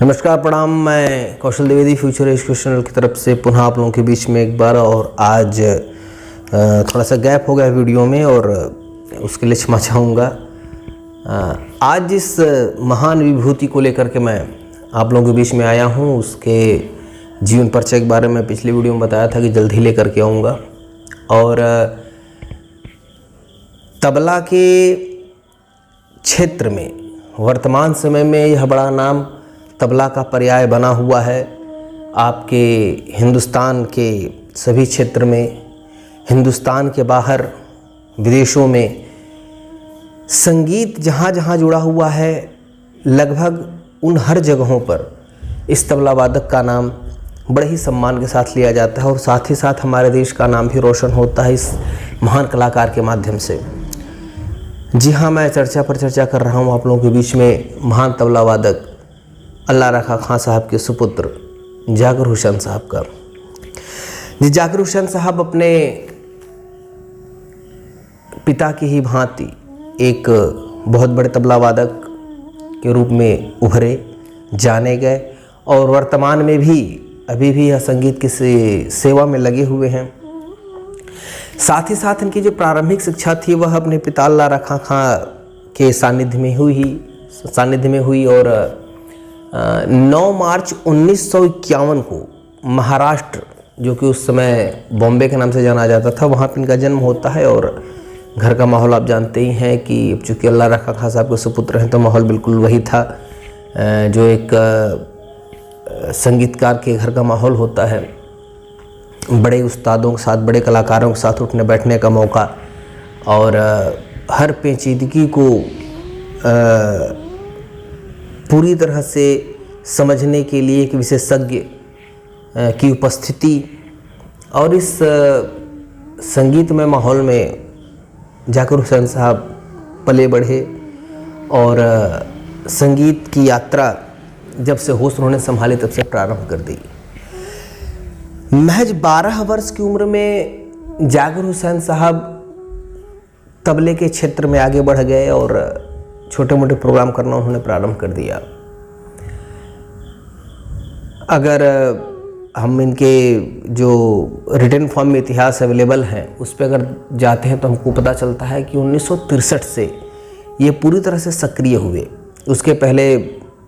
नमस्कार प्रणाम। मैं कौशल द्विवेदी फ्यूचर एजुकेशनल की तरफ से पुनः आप लोगों के बीच में एक बार। और आज थोड़ा सा गैप हो गया वीडियो में और उसके लिए क्षमा चाहूँगा। आज जिस महान विभूति को लेकर के मैं आप लोगों के बीच में आया हूँ, उसके जीवन परिचय के बारे में पिछली वीडियो में बताया था कि जल्द ही लेकर के आऊँगा। और तबला के क्षेत्र में वर्तमान समय में यह बड़ा नाम तबला का पर्याय बना हुआ है। आपके हिंदुस्तान के सभी क्षेत्र में, हिंदुस्तान के बाहर, विदेशों में संगीत जहाँ जहाँ जुड़ा हुआ है, लगभग उन हर जगहों पर इस तबला वादक का नाम बड़े ही सम्मान के साथ लिया जाता है। और साथ ही साथ हमारे देश का नाम भी रोशन होता है इस महान कलाकार के माध्यम से। जी हाँ, मैं चर्चा पर चर्चा कर रहा हूँ आप लोगों के बीच में महान तबला वादक अल्लाह रखा खां साहब के सुपुत्र जाकिर हुसैन साहब का। जी, जाकिर हुसैन साहब अपने पिता की ही भांति एक बहुत बड़े तबला वादक के रूप में उभरे, जाने गए और वर्तमान में भी अभी भी यह संगीत की सेवा में लगे हुए हैं। साथ ही साथ इनकी जो प्रारंभिक शिक्षा थी वह अपने पिता अल्लाह रखा खां के सानिध्य में हुई और 9 मार्च 1951 को महाराष्ट्र, जो कि उस समय बॉम्बे के नाम से जाना जाता था, वहाँ पर इनका जन्म होता है। और घर का माहौल आप जानते ही हैं कि चूँकि अल्लाह रखा खां साहब के सुपुत्र हैं तो माहौल बिल्कुल वही था जो एक संगीतकार के घर का माहौल होता है। बड़े उस्तादों के साथ, बड़े कलाकारों के साथ उठने बैठने का मौका और हर पेचीदगी को पूरी तरह से समझने के लिए एक विशेषज्ञ की उपस्थिति। और इस संगीतमय माहौल में जाकिर हुसैन साहब पले बढ़े और संगीत की यात्रा जब से होश उन्होंने संभाली तब से प्रारंभ कर दी। महज 12 वर्ष की उम्र में जाकिर हुसैन साहब तबले के क्षेत्र में आगे बढ़ गए और छोटे मोटे प्रोग्राम करना उन्होंने प्रारंभ कर दिया। अगर हम इनके जो रिटन फॉर्म में इतिहास अवेलेबल हैं उस पर अगर जाते हैं तो हमको पता चलता है कि 1963 से ये पूरी तरह से सक्रिय हुए। उसके पहले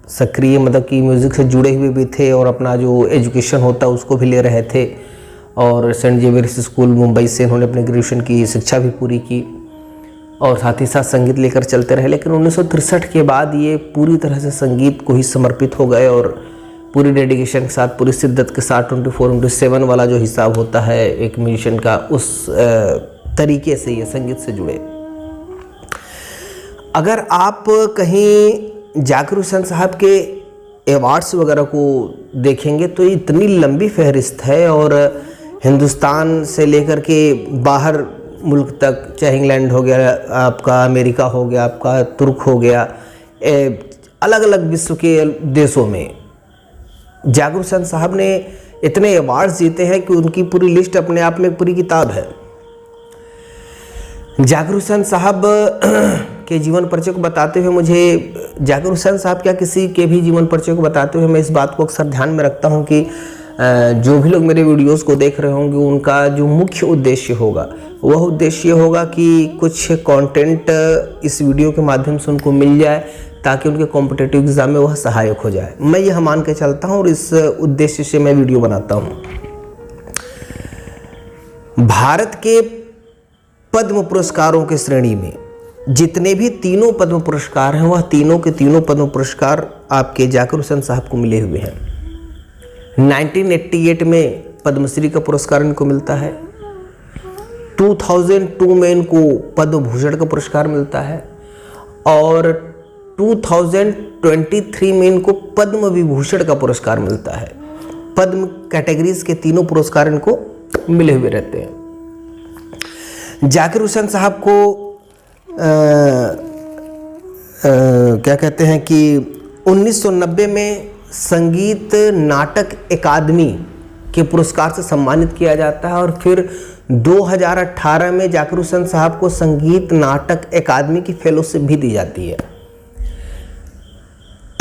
सक्रिय मतलब कि म्यूज़िक से जुड़े हुए भी थे और अपना जो एजुकेशन होता है उसको भी ले रहे थे। और सेंट जेवियर्स स्कूल मुंबई से उन्होंने अपने ग्रेजुएशन की शिक्षा भी पूरी की और साथ ही साथ संगीत लेकर चलते रहे। लेकिन 1963 के बाद ये पूरी तरह से संगीत को ही समर्पित हो गए और पूरी डेडिकेशन के साथ, पूरी शिद्दत के साथ 24/7 वाला जो हिसाब होता है एक म्यूजिशियन का, उस तरीके से ये संगीत से जुड़े। अगर आप कहीं जाकिर हुसैन साहब के अवार्ड्स वगैरह को देखेंगे तो इतनी लंबी फहरिस्त है और हिंदुस्तान से लेकर के बाहर मुल्क तक, चाहे इंग्लैंड हो गया आपका, अमेरिका हो गया आपका, तुर्क हो गया, अलग अलग विश्व के देशों में जाकिर हुसैन साहब ने इतने अवार्ड्स जीते हैं कि उनकी पूरी लिस्ट अपने आप में एक पूरी किताब है। जाकिर हुसैन साहब के जीवन परिचय को बताते हुए मुझे, जाकिर हुसैन साहब क्या किसी के भी जीवन परिचय को बताते हुए मैं इस बात को अक्सर ध्यान में रखता हूँ कि जो भी लोग मेरे वीडियोस को देख रहे होंगे उनका जो मुख्य उद्देश्य होगा वह उद्देश्य होगा कि कुछ कंटेंट इस वीडियो के माध्यम से उनको मिल जाए ताकि उनके कॉम्पिटिटिव एग्ज़ाम में वह सहायक हो जाए। मैं यह मान के चलता हूँ और इस उद्देश्य से मैं वीडियो बनाता हूँ। भारत के पद्म पुरस्कारों के श्रेणी में जितने भी तीनों पद्म पुरस्कार हैं वह तीनों के तीनों पद्म पुरस्कार आपके जाकिर हुसैन साहब को मिले हुए हैं। 1988 में पद्मश्री का पुरस्कार इनको मिलता है, 2002 में इनको पद्म भूषण का पुरस्कार मिलता है और 2023 में इनको पद्म विभूषण का पुरस्कार मिलता है। पद्म कैटेगरीज के तीनों पुरस्कार इनको मिले हुए रहते हैं। जाकिर हुसैन साहब को क्या कहते हैं कि 1990 में संगीत नाटक अकादमी के पुरस्कार से सम्मानित किया जाता है और फिर 2018 में जाकिर हुसैन साहब को संगीत नाटक अकादमी की फेलोशिप भी दी जाती है।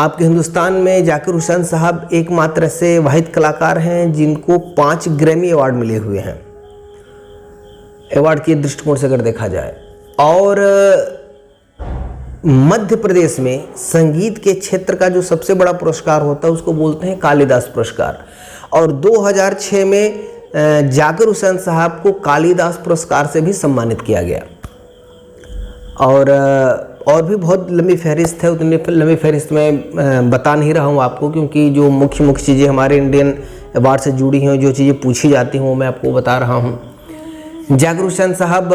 आपके हिंदुस्तान में जाकिर हुसैन साहब एकमात्र ऐसे वाहिद कलाकार हैं जिनको 5 ग्रैमी अवार्ड मिले हुए हैं, अवार्ड के दृष्टिकोण से अगर देखा जाए। और मध्य प्रदेश में संगीत के क्षेत्र का जो सबसे बड़ा पुरस्कार होता है उसको बोलते हैं कालिदास पुरस्कार। और 2006 में जाकिर हुसैन साहब को कालिदास पुरस्कार से भी सम्मानित किया गया। और भी बहुत लंबी फहरिस्त है, उतनी लंबी फहरिस्त में बता नहीं रहा हूँ आपको, क्योंकि जो मुख्य चीज़ें हमारे इंडियन अवार्ड से जुड़ी हैं, जो चीज़ें पूछी जाती हैं वो मैं आपको बता रहा हूँ। जाकिर हुसैन साहब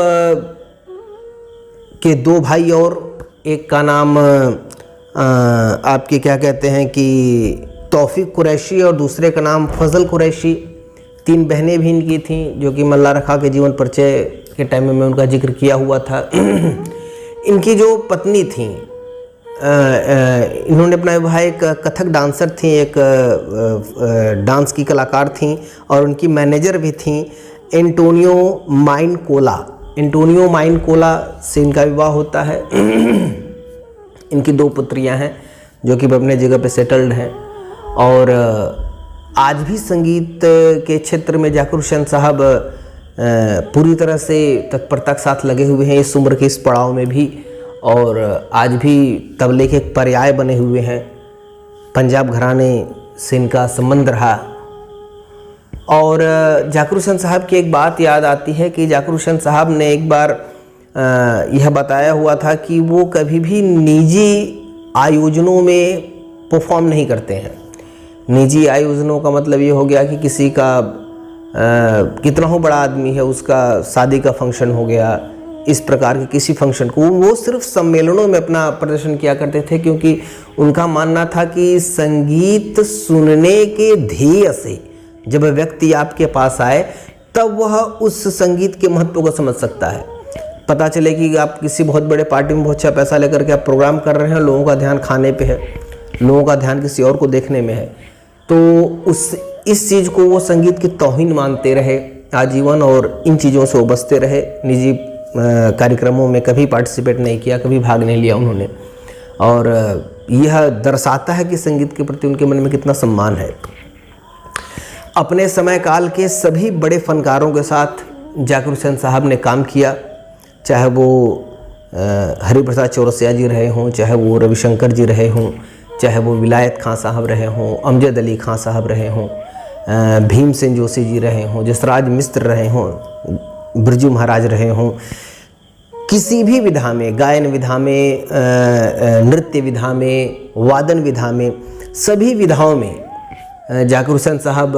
के 2 भाई और एक का नाम आपके क्या कहते हैं कि तौफीक कुरैशी और दूसरे का नाम फजल कुरैशी। 3 बहनें भी इनकी थीं, जो कि मल्ला रखा के जीवन परिचय के टाइम में उनका जिक्र किया हुआ था। इनकी जो पत्नी थीं, इन्होंने अपना विवाह एक कथक डांसर थी, एक डांस की कलाकार थीं, और उनकी मैनेजर भी थीं एंटोनियो माइनकोला। एंटोनियो माइनकोला से इनका विवाह होता है। इनकी 2 पुत्रियां हैं जो कि अपने जगह पे सेटल्ड हैं। और आज भी संगीत के क्षेत्र में जाकिर हुसैन साहब पूरी तरह से तत्परता के साथ लगे हुए हैं, इस उम्र के इस पड़ाव में भी। और आज भी तबले के एक पर्याय बने हुए हैं। पंजाब घराने से इनका संबंध रहा। और जाकिर हुसैन साहब की एक बात याद आती है कि जाकिर हुसैन साहब ने एक बार यह बताया हुआ था कि वो कभी भी निजी आयोजनों में परफॉर्म नहीं करते हैं। निजी आयोजनों का मतलब ये हो गया कि किसी का कितना हो बड़ा आदमी है, उसका शादी का फंक्शन हो गया, इस प्रकार के किसी फंक्शन को वो सिर्फ सम्मेलनों में अपना प्रदर्शन किया करते थे, क्योंकि उनका मानना था कि संगीत सुनने के ध्येय से जब व्यक्ति आपके पास आए तब वह उस संगीत के महत्व को समझ सकता है। पता चले कि आप किसी बहुत बड़े पार्टी में बहुत अच्छा पैसा लेकर के आप प्रोग्राम कर रहे हैं, लोगों का ध्यान खाने पे है, लोगों का ध्यान किसी और को देखने में है, तो इस चीज़ को वो संगीत की तौहीन मानते रहे आजीवन, और इन चीज़ों से वो बचते रहे। निजी कार्यक्रमों में कभी पार्टिसिपेट नहीं किया, कभी भाग नहीं लिया उन्होंने। और यह दर्शाता है कि संगीत के प्रति उनके मन में कितना सम्मान है। अपने समय काल के सभी बड़े फनकारों के साथ जाकिर हुसैन साहब ने काम किया, चाहे वो हरिप्रसाद चौरसिया जी रहे हों, चाहे वो रविशंकर जी रहे हों, चाहे वो विलायत खां साहब रहे हों, अमजद अली खां साहब रहे हों, भीमसेन जोशी जी रहे हों, जसराज मिश्र रहे हों, बिरजू महाराज रहे हों। किसी भी विधा में, गायन विधा में, नृत्य विधा में, वादन विधा में, सभी विधाओं में जाकिर हुसैन साहब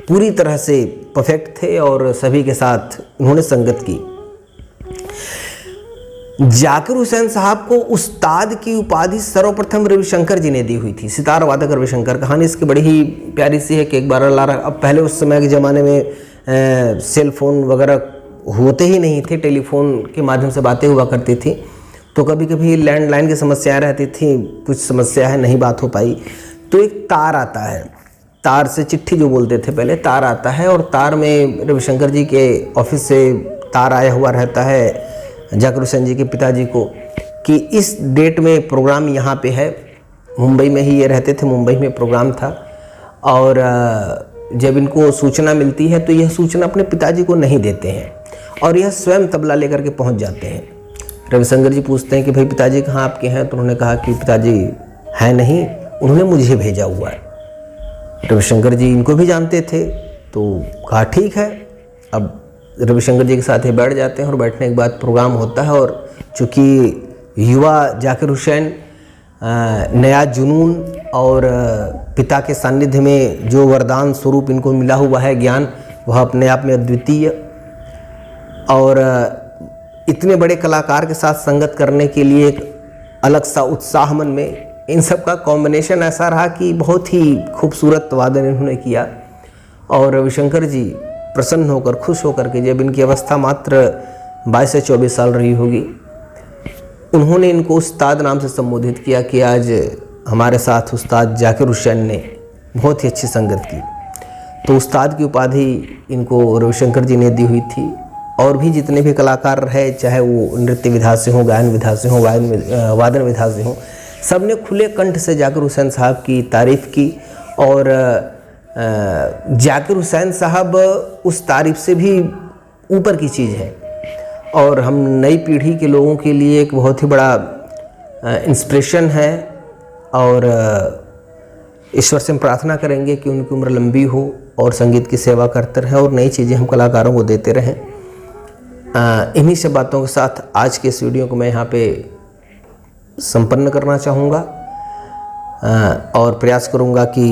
पूरी तरह से परफेक्ट थे और सभी के साथ उन्होंने संगत की। जाकिर हुसैन साहब को उस्ताद की उपाधि सर्वप्रथम रविशंकर जी ने दी हुई थी, सितार वादक रविशंकर। कहानी इसकी बड़ी ही प्यारी सी है कि एक बार अब पहले उस समय के ज़माने में सेल फोन वगैरह होते ही नहीं थे, टेलीफोन के माध्यम से बातें हुआ करती थी, तो कभी कभी लैंडलाइन की समस्याएं रहती थी, कुछ समस्या है नहीं बात हो पाई, तो एक तार आता है, तार से चिट्ठी जो बोलते थे पहले, तार आता है और तार में रविशंकर जी के ऑफिस से तार आया हुआ रहता है जाकिर हुसैन जी के पिताजी को कि इस डेट में प्रोग्राम यहाँ पे है। मुंबई में ही ये रहते थे, मुंबई में प्रोग्राम था। और जब इनको सूचना मिलती है तो यह सूचना अपने पिताजी को नहीं देते हैं और यह स्वयं तबला लेकर के पहुँच जाते हैं। रविशंकर जी पूछते हैं कि भाई पिताजी कहाँ आपके हैं, तो उन्होंने कहा कि पिताजी है नहीं, उन्होंने मुझे भेजा हुआ है। रविशंकर जी इनको भी जानते थे, तो कहा ठीक है। अब रविशंकर जी के साथ ही बैठ जाते हैं और बैठने के बाद प्रोग्राम होता है। और चूँकि युवा जाकिर हुसैन नया जुनून और पिता के सानिध्य में जो वरदान स्वरूप इनको मिला हुआ है ज्ञान, वह अपने आप में अद्वितीय, और इतने बड़े कलाकार के साथ संगत करने के लिए एक अलग सा उत्साह मन में, इन सब का कॉम्बिनेशन ऐसा रहा कि बहुत ही खूबसूरत वादन इन्होंने किया। और रविशंकर जी प्रसन्न होकर, खुश होकर के, जब इनकी अवस्था मात्र 22 से 24 साल रही होगी, उन्होंने इनको उस्ताद नाम से संबोधित किया कि आज हमारे साथ उस्ताद जाकिर हुसैन ने बहुत ही अच्छी संगत की। तो उस्ताद की उपाधि इनको रविशंकर जी ने दी हुई थी। और भी जितने भी कलाकार रहे, चाहे वो नृत्य विधा से हों, गायन विधा से हों, वादन विधा से हों, सबने खुले कंठ से जाकिर हुसैन साहब की तारीफ़ की और जाकिर हुसैन साहब उस तारीफ़ से भी ऊपर की चीज़ है और हम नई पीढ़ी के लोगों के लिए एक बहुत ही बड़ा इंस्पिरेशन है। और ईश्वर से हम प्रार्थना करेंगे कि उनकी उम्र लंबी हो और संगीत की सेवा करते रहें और नई चीज़ें हम कलाकारों को देते रहें। इन्हीं सब बातों के साथ आज के इस वीडियो को मैं यहाँ पे संपन्न करना चाहूँगा और प्रयास करूँगा कि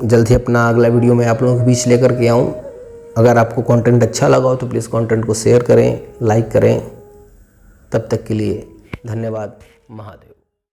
जल्द ही अपना अगला वीडियो मैं आप लोगों के बीच लेकर के आऊँ। अगर आपको कंटेंट अच्छा लगा हो तो प्लीज़ कंटेंट को शेयर करें, लाइक करें। तब तक के लिए धन्यवाद। महादेव।